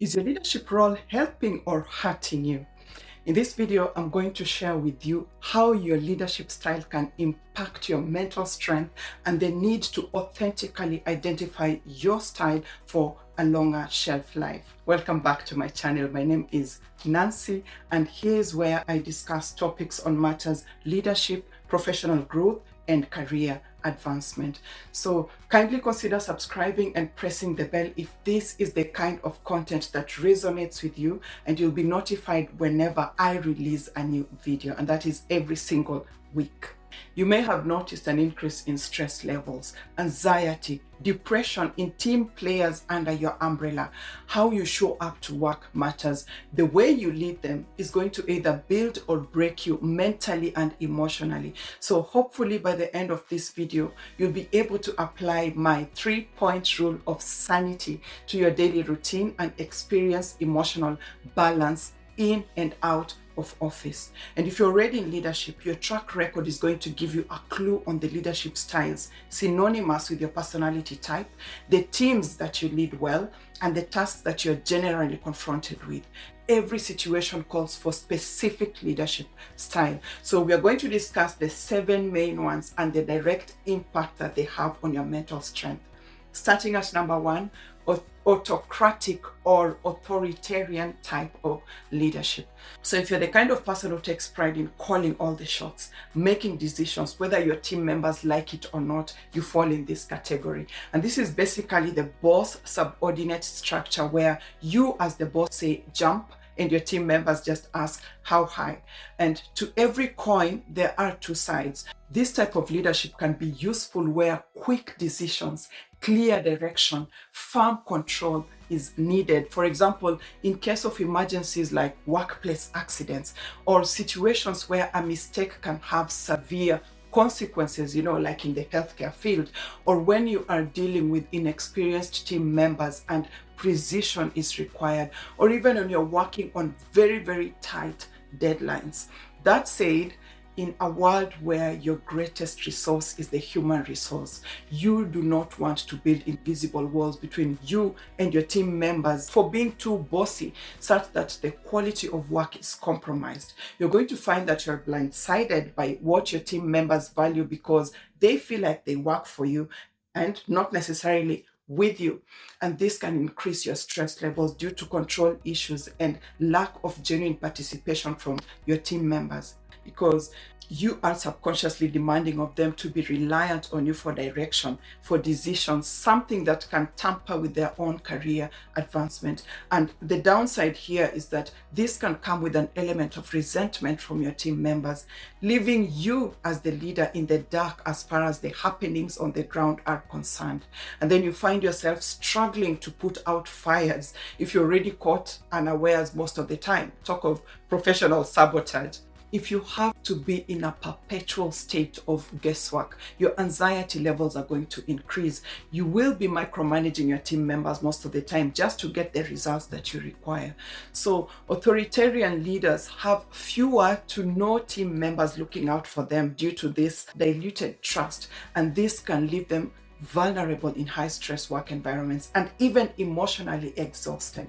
Is your leadership role helping or hurting you? In this video, I'm going to share with you how your leadership style can impact your mental strength and the need to authentically identify your style for a longer shelf life. Welcome back to my channel. My name is Nancy, and here's where I discuss topics on matters leadership, professional growth, and career advancement. So kindly consider subscribing and pressing the bell if this is the kind of content that resonates with you, and you'll be notified whenever I release a new video, and that is every single week. You may have noticed an increase in stress levels, anxiety, depression in team players under your umbrella. How you show up to work matters. The way you lead them is going to either build or break you mentally and emotionally. So hopefully by the end of this video, you'll be able to apply my 3-point rule of sanity to your daily routine and experience emotional balance in and out of office. And if you're already in leadership, your track record is going to give you a clue on the leadership styles synonymous with your personality type, the teams that you lead well, and the tasks that you're generally confronted with. Every situation calls for specific leadership style. So we are going to discuss the 7 main ones and the direct impact that they have on your mental strength. Starting at number 1, autocratic or authoritarian type of leadership. So if you're the kind of person who takes pride in calling all the shots, making decisions, whether your team members like it or not, you fall in this category. And this is basically the boss subordinate structure where you as the boss say jump, and your team members just ask how high. And to every coin, there are 2 sides. This type of leadership can be useful where quick decisions, clear direction, firm control is needed. For example, in case of emergencies like workplace accidents or situations where a mistake can have severe consequences, like in the healthcare field, or when you are dealing with inexperienced team members and precision is required, or even when you're working on very, very tight deadlines. That said, in a world where your greatest resource is the human resource, you do not want to build invisible walls between you and your team members for being too bossy, such that the quality of work is compromised. You're going to find that you're blindsided by what your team members value because they feel like they work for you and not necessarily with you. And this can increase your stress levels due to control issues and lack of genuine participation from your team members, because you are subconsciously demanding of them to be reliant on you for direction, for decisions, something that can tamper with their own career advancement. And the downside here is that this can come with an element of resentment from your team members, leaving you as the leader in the dark as far as the happenings on the ground are concerned. And then you find yourself struggling to put out fires if you're already caught unawares most of the time. Talk of professional sabotage. If you have to be in a perpetual state of guesswork, your anxiety levels are going to increase. You will be micromanaging your team members most of the time just to get the results that you require. So authoritarian leaders have fewer to no team members looking out for them due to this diluted trust, and this can leave them vulnerable in high stress work environments and even emotionally exhausted.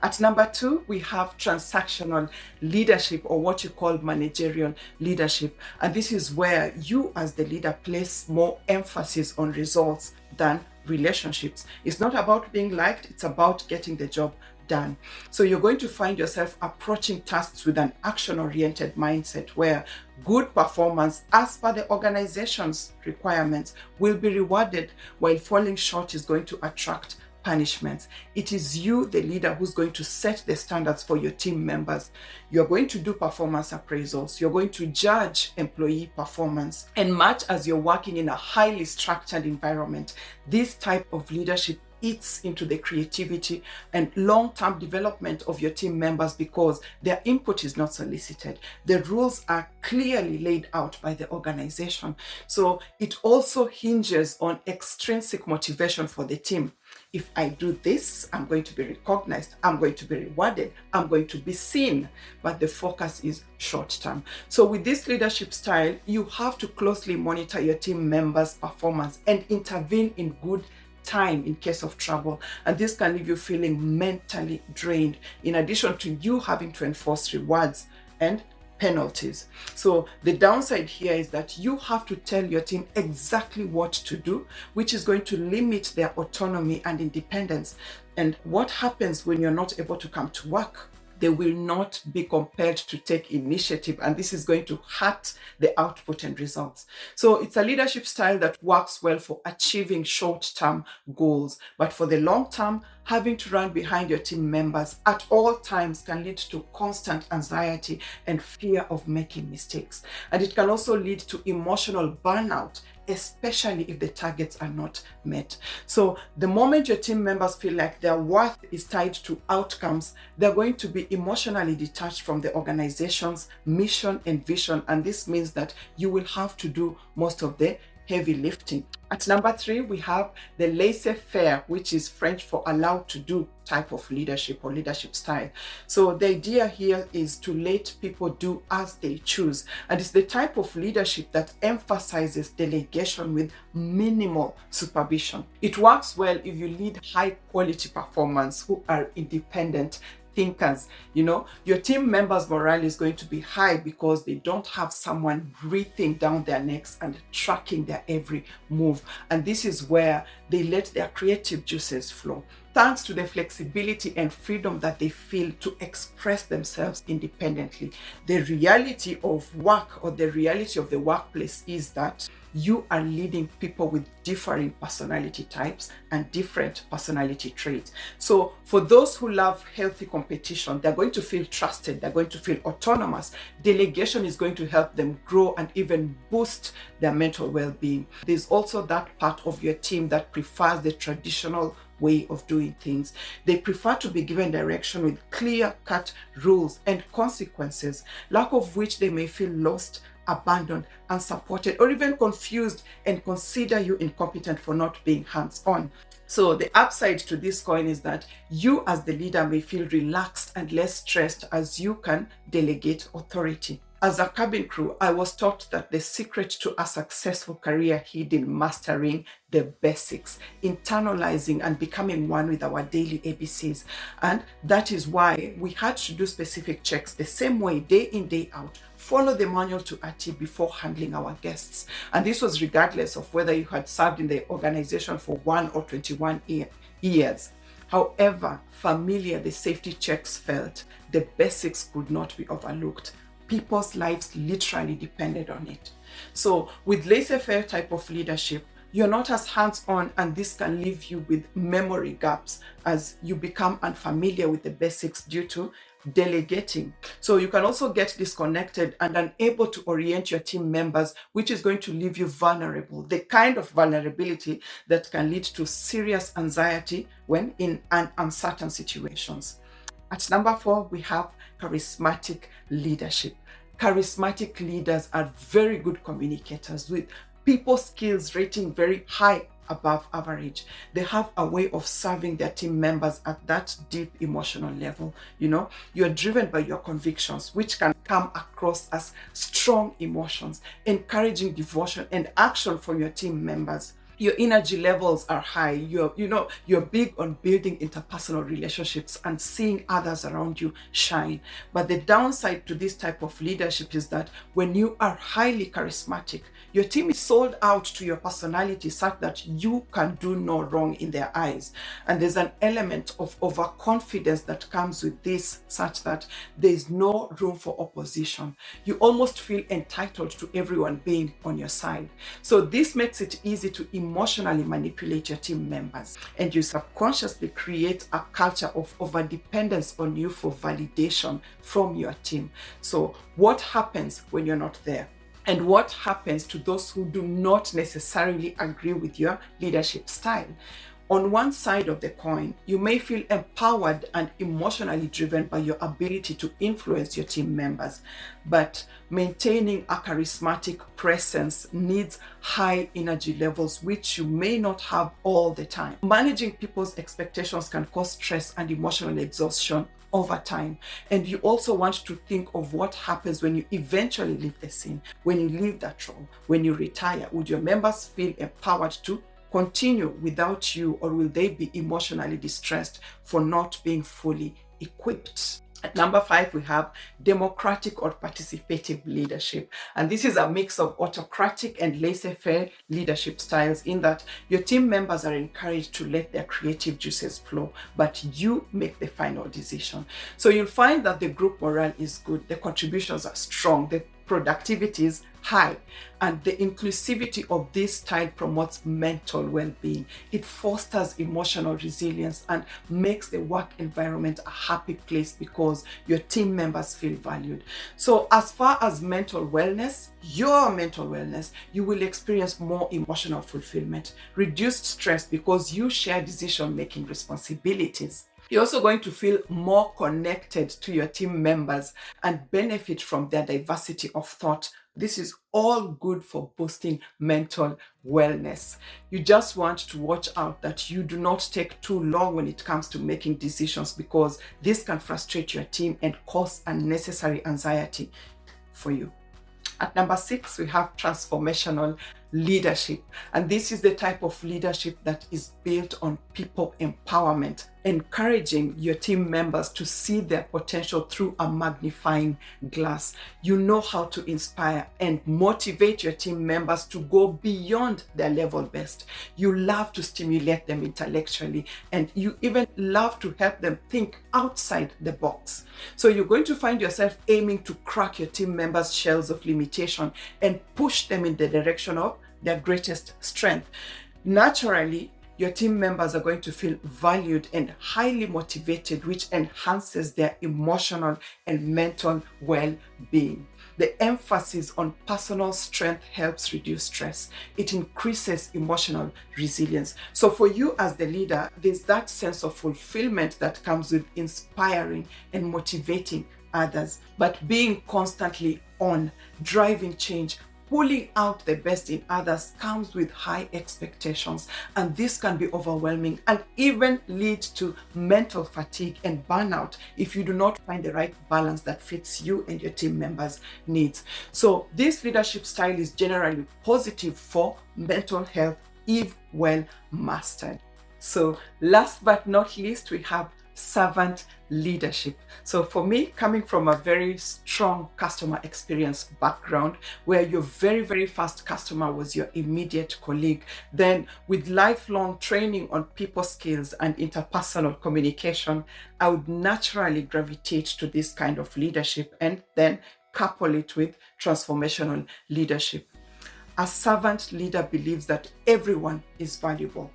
At number 2, we have transactional leadership, or what you call managerial leadership. And this is where you as the leader place more emphasis on results than relationships. It's not about being liked, it's about getting the job done. So you're going to find yourself approaching tasks with an action-oriented mindset where good performance as per the organization's requirements will be rewarded, while falling short is going to attract punishments. It is you, the leader, who's going to set the standards for your team members. You're going to do performance appraisals. You're going to judge employee performance. And much as you're working in a highly structured environment, this type of leadership eats into the creativity and long-term development of your team members because their input is not solicited. The rules are clearly laid out by the organization. So it also hinges on extrinsic motivation for the team. If I do this, I'm going to be recognized, I'm going to be rewarded, I'm going to be seen, but the focus is short-term. So with this leadership style, you have to closely monitor your team members' performance and intervene in good time in case of trouble. And this can leave you feeling mentally drained, in addition to you having to enforce rewards and penalties. So the downside here is that you have to tell your team exactly what to do, which is going to limit their autonomy and independence. And what happens when you're not able to come to work? They will not be compelled to take initiative, and this is going to hurt the output and results. So it's a leadership style that works well for achieving short-term goals, but for the long term, having to run behind your team members at all times can lead to constant anxiety and fear of making mistakes. And it can also lead to emotional burnout, especially if the targets are not met. So the moment your team members feel like their worth is tied to outcomes, they're going to be emotionally detached from the organization's mission and vision. And this means that you will have to do most of the heavy lifting. At number 3, we have the laissez-faire, which is French for allowed to do type of leadership or leadership style. So the idea here is to let people do as they choose. And it's the type of leadership that emphasizes delegation with minimal supervision. It works well if you lead high quality performance who are independent thinkers. Your team members' morale is going to be high because they don't have someone breathing down their necks and tracking their every move. And this is where they let their creative juices flow, thanks to the flexibility and freedom that they feel to express themselves independently. The reality of work, or the reality of the workplace, is that you are leading people with differing personality types and different personality traits. So for those who love healthy competition, they're going to feel trusted, they're going to feel autonomous. Delegation is going to help them grow and even boost their mental well-being. There's also that part of your team that prefers the traditional way of doing things. They prefer to be given direction with clear-cut rules and consequences, lack of which they may feel lost, abandoned, unsupported, or even confused and consider you incompetent for not being hands-on. So the upside to this coin is that you as the leader may feel relaxed and less stressed as you can delegate authority. As a cabin crew, I was taught that the secret to a successful career hid in mastering the basics, internalizing and becoming one with our daily ABCs. And that is why we had to do specific checks the same way, day in, day out, follow the manual to a T before handling our guests. And this was regardless of whether you had served in the organization for 1 or 21 years. However familiar the safety checks felt, the basics could not be overlooked. People's lives literally depended on it. So with laissez-faire type of leadership, you're not as hands-on, and this can leave you with memory gaps as you become unfamiliar with the basics due to delegating. So you can also get disconnected and unable to orient your team members, which is going to leave you vulnerable, the kind of vulnerability that can lead to serious anxiety when in uncertain situations. At number 4, we have charismatic leadership. Charismatic leaders are very good communicators with people skills rating very high, above average. They have a way of serving their team members at that deep emotional level. You're driven by your convictions, which can come across as strong emotions, encouraging devotion and action from your team members. Your energy levels are high. You're big on building interpersonal relationships and seeing others around you shine. But the downside to this type of leadership is that when you are highly charismatic, your team is sold out to your personality such that you can do no wrong in their eyes. And there's an element of overconfidence that comes with this, such that there is no room for opposition. You almost feel entitled to everyone being on your side. So this makes it easy to emotionally manipulate your team members, and you subconsciously create a culture of overdependence on you for validation from your team. So what happens when you're not there? And what happens to those who do not necessarily agree with your leadership style? On one side of the coin, you may feel empowered and emotionally driven by your ability to influence your team members, but maintaining a charismatic presence needs high energy levels, which you may not have all the time. Managing people's expectations can cause stress and emotional exhaustion over time. And you also want to think of what happens when you eventually leave the scene, when you leave that role, when you retire. Would your members feel empowered to continue without you, or will they be emotionally distressed for not being fully equipped? At number 5, we have democratic or participative leadership. And this is a mix of autocratic and laissez-faire leadership styles, in that your team members are encouraged to let their creative juices flow, but you make the final decision. So you'll find that the group morale is good, the contributions are strong, the productivity is high, and the inclusivity of this style promotes mental well-being. It fosters emotional resilience and makes the work environment a happy place because your team members feel valued. So as far as mental wellness, your mental wellness, you will experience more emotional fulfillment, reduced stress because you share decision-making responsibilities. You're also going to feel more connected to your team members and benefit from their diversity of thought. This is all good for boosting mental wellness. You just want to watch out that you do not take too long when it comes to making decisions, because this can frustrate your team and cause unnecessary anxiety for you. At number 6, we have transformational leadership. And this is the type of leadership that is built on people empowerment, encouraging your team members to see their potential through a magnifying glass. You know how to inspire and motivate your team members to go beyond their level best. You love to stimulate them intellectually, and you even love to help them think outside the box. So you're going to find yourself aiming to crack your team members' shells of limitation and push them in the direction of their greatest strength. Naturally, your team members are going to feel valued and highly motivated, which enhances their emotional and mental well-being. The emphasis on personal strength helps reduce stress. It increases emotional resilience. So for you as the leader, there's that sense of fulfillment that comes with inspiring and motivating others, but being constantly on, driving change, pulling out the best in others comes with high expectations, and this can be overwhelming and even lead to mental fatigue and burnout if you do not find the right balance that fits you and your team members' needs. So this leadership style is generally positive for mental health if well mastered. So last but not least, we have servant leadership. So for me, coming from a very strong customer experience background, where your very first customer was your immediate colleague, then with lifelong training on people skills and interpersonal communication, I would naturally gravitate to this kind of leadership and then couple it with transformational leadership. A servant leader believes that everyone is valuable.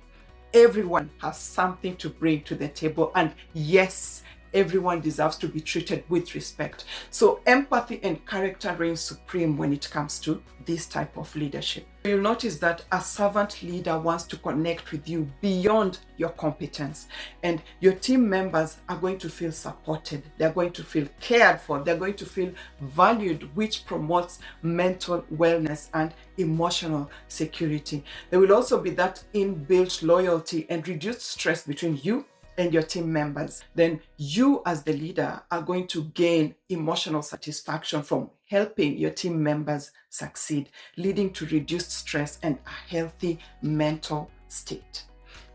Everyone has something to bring to the table, and yes, everyone deserves to be treated with respect. So empathy and character reign supreme when it comes to this type of leadership. You'll notice that a servant leader wants to connect with you beyond your competence, and your team members are going to feel supported. They're going to feel cared for. They're going to feel valued, which promotes mental wellness and emotional security. There will also be that inbuilt loyalty and reduced stress between you and your team members. Then you as the leader are going to gain emotional satisfaction from helping your team members succeed, leading to reduced stress and a healthy mental state.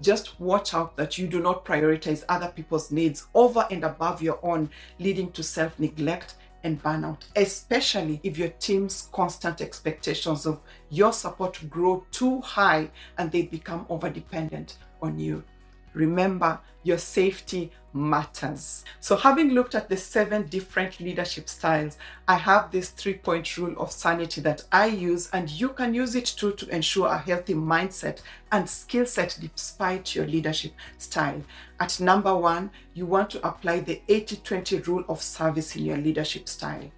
Just watch out that you do not prioritize other people's needs over and above your own, leading to self-neglect and burnout, especially if your team's constant expectations of your support grow too high and they become overdependent on you. Remember, your safety matters. So having looked at the 7 different leadership styles, I have this 3-point rule of sanity that I use, and you can use it too to ensure a healthy mindset and skill set despite your leadership style. At number 1, you want to apply the 80-20 rule of service in your leadership style.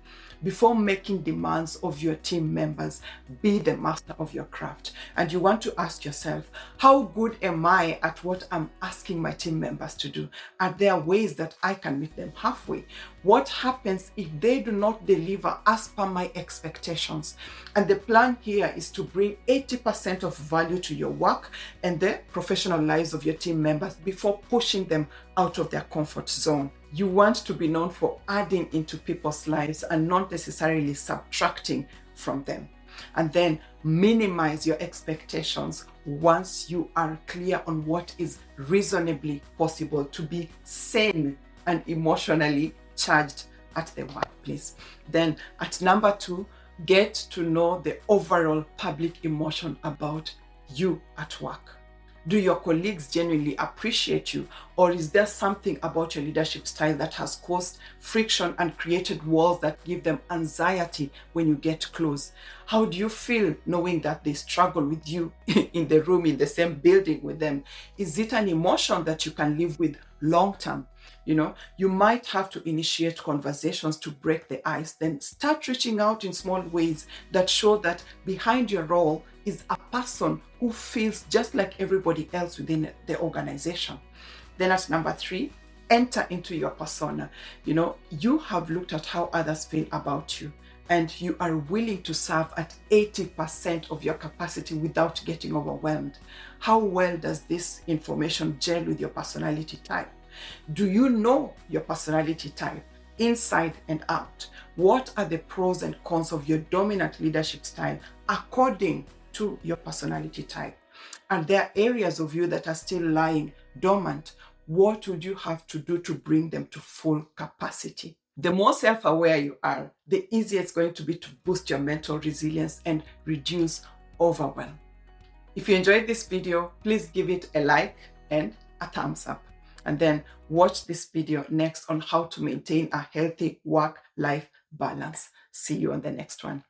Before making demands of your team members, be the master of your craft. And you want to ask yourself, how good am I at what I'm asking my team members to do? Are there ways that I can meet them halfway? What happens if they do not deliver as per my expectations? And the plan here is to bring 80% of value to your work and the professional lives of your team members before pushing them out of their comfort zone. You want to be known for adding into people's lives and not necessarily subtracting from them. And then minimize your expectations. once you are clear on what is reasonably possible to be sane and emotionally charged at the workplace. Then at number 2, get to know the overall public emotion about you at work. Do your colleagues genuinely appreciate you, or is there something about your leadership style that has caused friction and created walls that give them anxiety when you get close? How do you feel knowing that they struggle with you in the room, in the same building with them? Is it an emotion that you can live with long term? You might have to initiate conversations to break the ice, then start reaching out in small ways that show that behind your role is a person who feels just like everybody else within the organization. Then at number 3, enter into your persona. You have looked at how others feel about you, and you are willing to serve at 80% of your capacity without getting overwhelmed. How well does this information gel with your personality type? Do you know your personality type inside and out? What are the pros and cons of your dominant leadership style according to your personality type? Are there areas of you that are still lying dormant? What would you have to do to bring them to full capacity? The more self-aware you are, the easier it's going to be to boost your mental resilience and reduce overwhelm. If you enjoyed this video, please give it a like and a thumbs up. And then watch this video next on how to maintain a healthy work-life balance. See you on the next one.